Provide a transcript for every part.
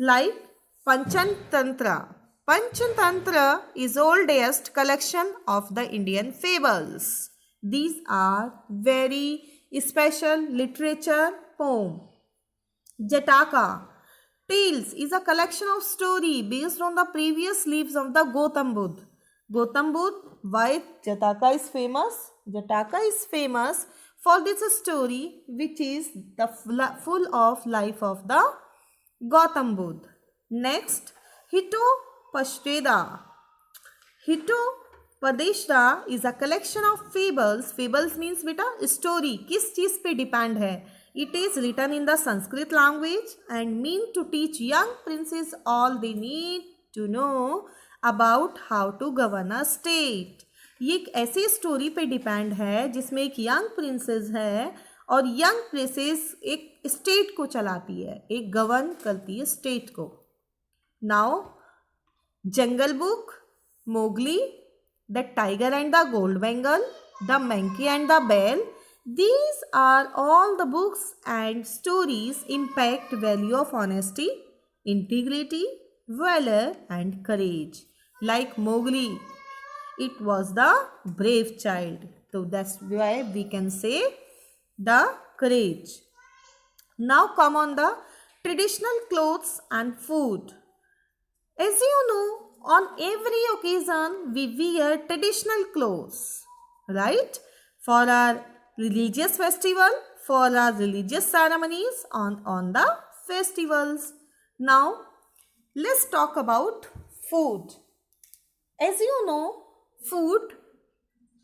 like Panchatantra. Panchatantra is oldest collection of the Indian fables. These are very special literature poem. Jataka. Tales is a collection of story based on the previous lives of the Gautam Buddha. Gautam Buddha, why Jataka is famous? Jataka is famous for this story which is the full of life of the Gautam Buddha. Next, Hitopadeshra. Hitopadeshra is a collection of fables. Fables means beta story. किस चीज़ पे depend है? It is written in the Sanskrit language and mean to teach young princes all they need to know about how to govern a state. ये एक ऐसी story पे depend है जिसमें एक यंग प्रिंसेस है और यंग प्रिंसेस एक स्टेट को चलाती है, एक गवर्न करती है स्टेट को. Now Jungle Book, Mowgli, the tiger and the gold Bengal, the monkey and the bell. These are all the books and stories impact value of honesty, integrity, valor and courage. Like Mowgli, it was the brave child. So that's why we can say the courage. Now come on the traditional clothes and food. As you know, on every occasion we wear traditional clothes, right? For our religious festival, for our religious ceremonies, on the festivals. Now let's talk about food. As you know, food,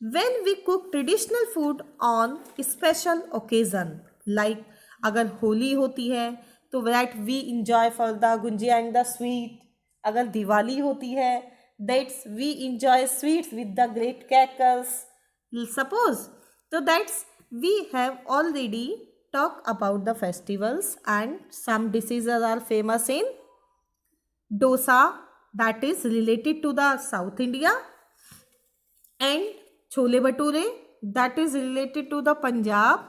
when we cook traditional food on special occasion, like अगर होली होती है तो that we enjoy for the gunjia and the sweet. अगर दिवाली होती है that's we enjoy sweets with the great crackers. Suppose, so that's we have already talked about the festivals and some dishes are famous in dosa, that is related to the South India, and chole bhature, that is related to the Punjab.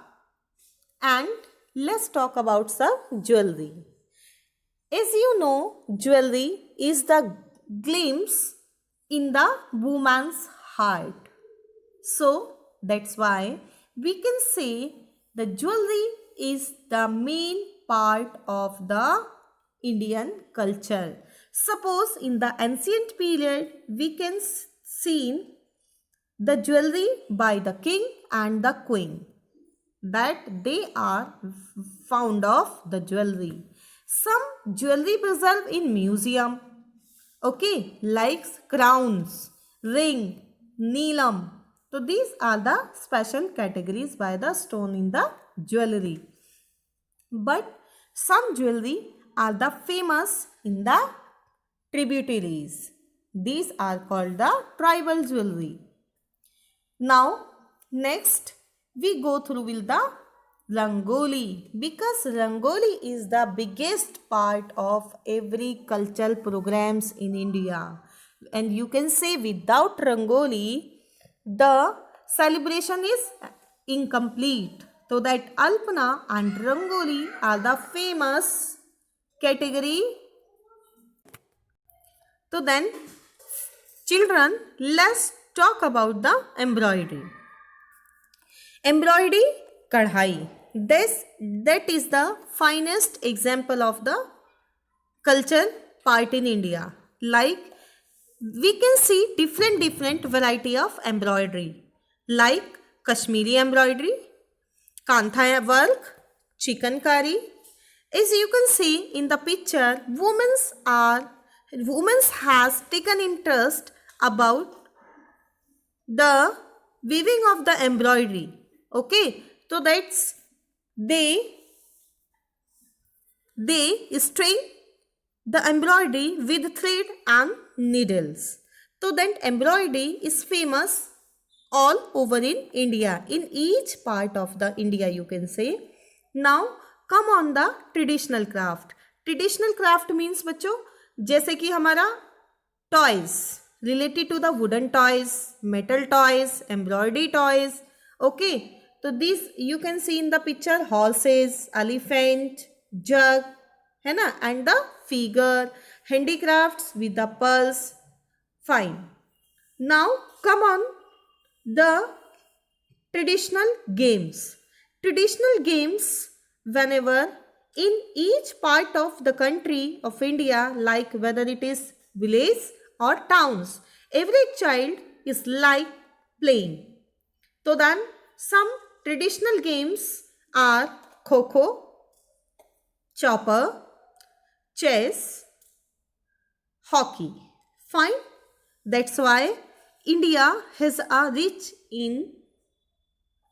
And let's talk about some jewelry. As you know, jewelry is the glimpse in the woman's heart. So that's why we can say the jewelry is the main part of the Indian culture. Suppose in the ancient period we can see the jewelry by the king and the queen, that they are fond of the jewelry. Some jewelry preserved in museum, okay, like crowns, ring, neelam. So these are the special categories by the stone in the jewelry. But some jewelry are the famous in the tributaries. These are called the tribal jewelry. Now next we go through with the Rangoli, because Rangoli is the biggest part of every cultural programs in India. And you can say without Rangoli, the celebration is incomplete. So that Alpana and Rangoli are the famous category. So then children, let's talk about the embroidery. Embroidery, kadhai. That is the finest example of the culture part in India. Like we can see different variety of embroidery, like Kashmiri embroidery, kantha work, chikankari. As you can see in the picture, women has taken interest about the weaving of the embroidery. Okay, so that's they string the embroidery with thread and needles. So that embroidery is famous all over in India, in each part of the India you can say. Now come on the traditional craft. Traditional craft means बच्चों जैसे कि हमारा toys related to the wooden toys, metal toys, embroidery toys. Okay, so these you can see in the picture horses, elephant, jug, है ना, and the figure, handicrafts with the pearls. Fine. Now come on the traditional games. Traditional games, whenever in each part of the country of India, like whether it is village or towns, every child is like playing. So then some traditional games are Kho-Kho, Chopper, chess, hockey. Fine. That's why India has a rich in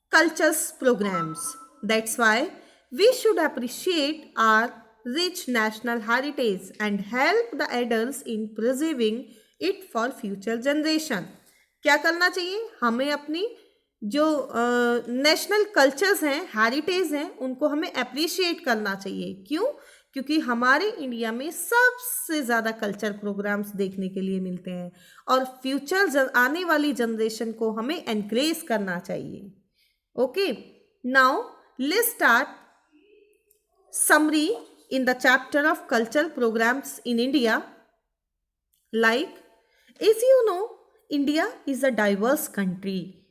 cultures programs. That's why we should appreciate our rich national heritage and help the adults in preserving it for future generation. क्या करना चाहिए? हमें अपनी जो national cultures हैं, heritage हैं, उनको हमें अप्रिशिएट करना चाहिए. क्यों? क्योंकि हमारे इंडिया में सबसे ज़्यादा कल्चर प्रोग्राम्स देखने के लिए मिलते हैं और फ्यूचर आने वाली जनरेशन को हमें एनकरेज करना चाहिए. Okay, now let's start summary in the chapter of cultural programs in India. Like, as you know, India is a diverse country.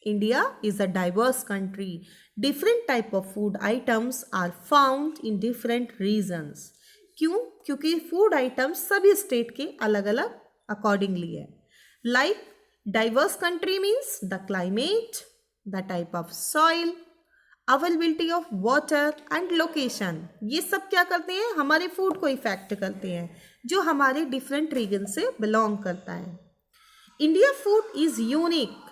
India is a diverse country. Different type of food items are found in different regions. क्यों? क्योंकि food items सभी state के अलग अलग accordingly है. Like diverse country means the climate, the type of soil, availability of water and location. ये सब क्या करते हैं? हमारे फूड को इफेक्ट करते हैं जो हमारे डिफरेंट रीजन से बिलोंग करता है. India food is unique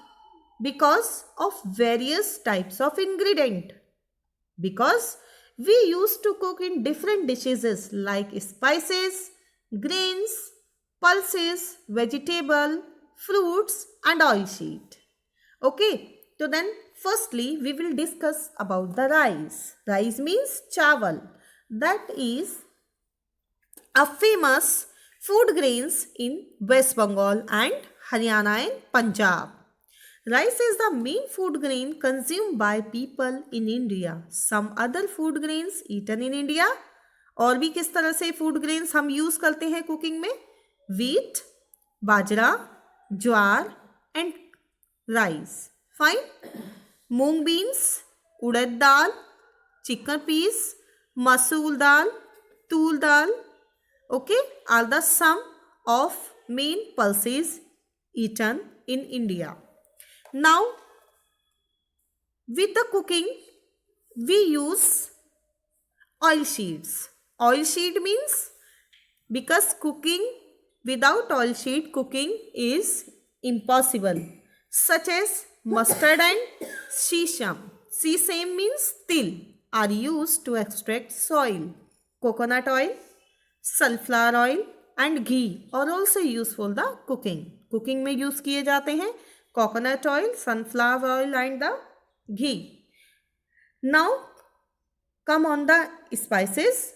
because of various types of ingredient, because we used to cook in different dishes like spices, grains, pulses, vegetable, fruits and oilseed. Okay, so then firstly we will discuss about the rice. Rice means chawal. That is a famous food grains in West Bengal and Haryana and Punjab. Rice is the main food grain consumed by people in India. Some other food grains eaten in India. और भी किस तरह से food grains हम use करते हैं cooking में? Wheat, bajra, jowar and rice. Fine. Moong beans, urad dal, chickpeas, masoor dal, Toor dal. Okay, are the sum of main pulses eaten in India. Now, with the cooking, we use oil sheets. Oil sheet means because cooking without oil sheet cooking is impossible. Such as mustard and sesame. Sesame means til are used to extract soil. Coconut oil, sunflower oil and ghee are also used for the cooking. Cooking में use किए जाते हैं coconut oil, sunflower oil and the ghee. Now come on the spices.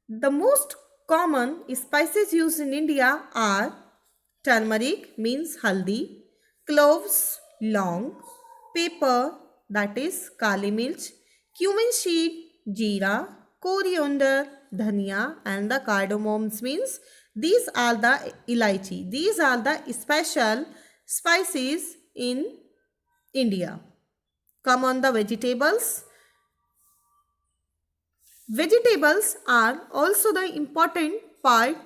The most common spices used in India are turmeric means haldi, cloves, long, pepper that is kali mirch, cumin seed, jeera, coriander, dhania and the cardamoms means these are the elaichi. These are the special spices in India. Come on the vegetables. Vegetables are also the important part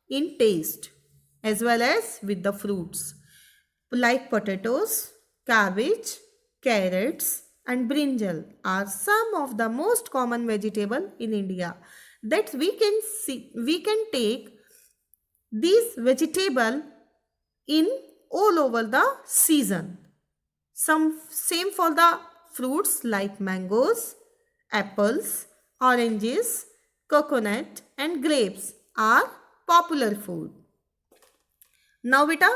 in taste as well as with the fruits like potatoes, cabbage, carrots and brinjal are some of the most common vegetable in India that we can take these vegetable in all over the season. Some same for the fruits like mangoes, apples, oranges, coconut and grapes are popular food. Now beta,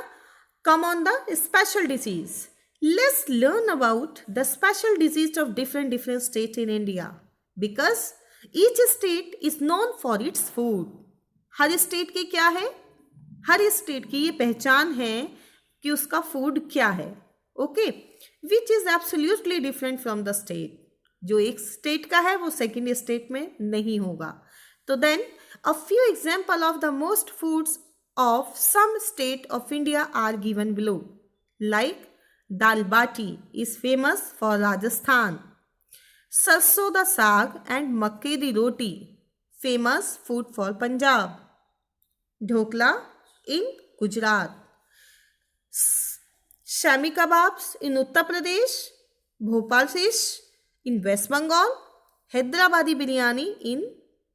come on the special disease. Let's learn about the special disease of different states in India because each state is known for its food. Her state की क्या है? हर state की ये पहचान है कि उसका food क्या है. Okay, which is absolutely different from the state. जो एक स्टेट का है वो सेकेंड स्टेट में नहीं होगा. तो then A few examples of the most foods of some state of India are given below. Like dal bati is famous for Rajasthan. Sarson da saag and makke di roti, famous food for Punjab. Dhokla in Gujarat. Shami kebabs in Uttar Pradesh. Bhopal fish in West Bengal. Hyderabadi biryani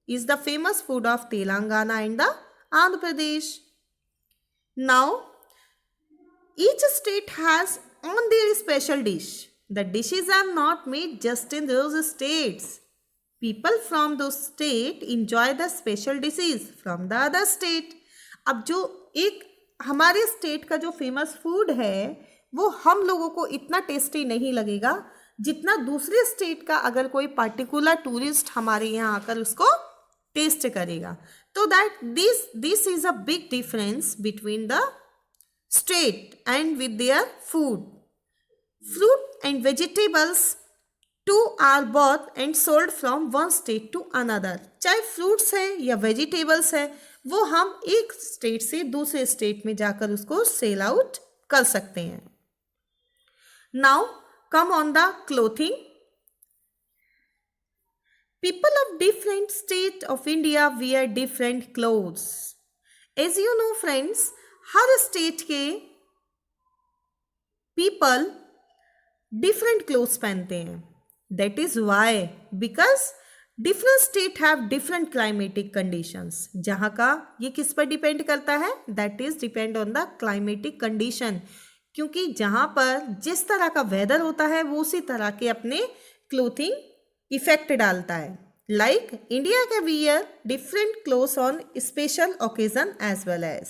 is the famous food of Telangana and the Andhra Pradesh. Now, each state has on their special dish. The dishes are not made just in those states. People from those state enjoy the special dishes from the other state. अब जो एक हमारे state का जो famous food है वो हम लोगों को इतना टेस्टी नहीं लगेगा जितना दूसरे स्टेट का अगर कोई पर्टिकुलर टूरिस्ट हमारे यहाँ आकर उसको टेस्ट करेगा. तो that this is a big difference between the state and with their food. Fruit and vegetables to are bought and sold from one state to another. चाहे फ्रूट्स है या वेजिटेबल्स है वो हम एक स्टेट से दूसरे स्टेट में जाकर उसको सेल आउट कर सकते हैं. Now come on the clothing. People of different state of India wear different clothes. As you know friends, her state के people different clothes पहनते हैं. That is why because different state have different climatic conditions. जहाँ का ये किस पर depend करता है? That is depend on the climatic condition. क्योंकि जहाँ पर जिस तरह का वेदर होता है वो उसी तरह के अपने क्लोथिंग इफेक्ट डालता है. लाइक इंडिया का wear different clothes on special occasion as well as.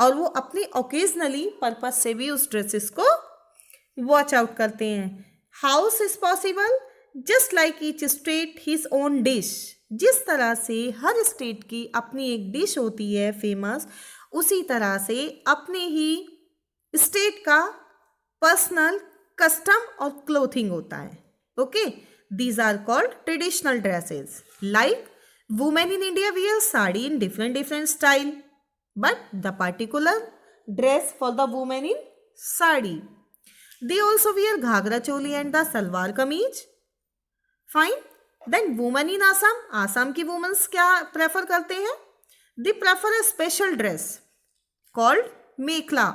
और वो अपने ओकेजनली पर्पज से भी उस ड्रेसेस को वॉच आउट करते हैं. House is possible just like each state his own dish. जिस तरह से हर स्टेट की अपनी एक डिश होती है फेमस, उसी तरह से अपने ही स्टेट का पर्सनल कस्टम और क्लोथिंग होता है. Okay, these are called traditional dresses. Like women in India wear sari in different style, but the particular dress for the women in sari. They also wear ghagra choli and the salwar kameez. Fine. Then women in Assam की women क्या prefer करते हैं? They prefer a special dress called मेखला.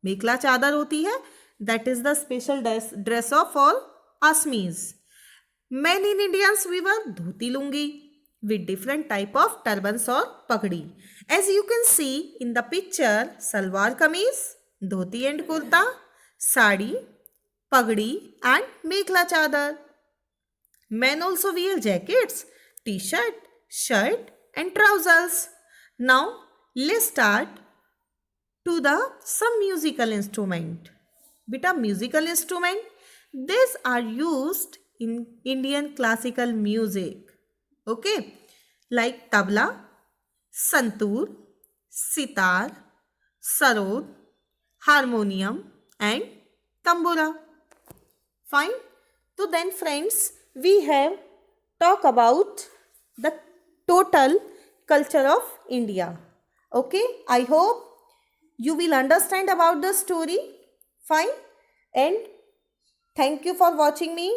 मेखला चादर होती है. That is the special dress of all Assamese. Men in Indians wear dhoti lungi with different type of turbans or pagdi. As you can see in the picture, salwar kameez, dhoti and kurta, sari, pagdi and mekhla chadar. Men also wear jackets, t-shirt, shirt and trousers. Now let's start to the some musical instrument. Beta musical instrument, these are used in Indian classical music. Okay, like tabla, santoor, sitar, sarod, harmonium and tambura. Fine. So then friends, we have talked about the total culture of India. Okay, I hope you will understand about the story. Fine. And thank you for watching me.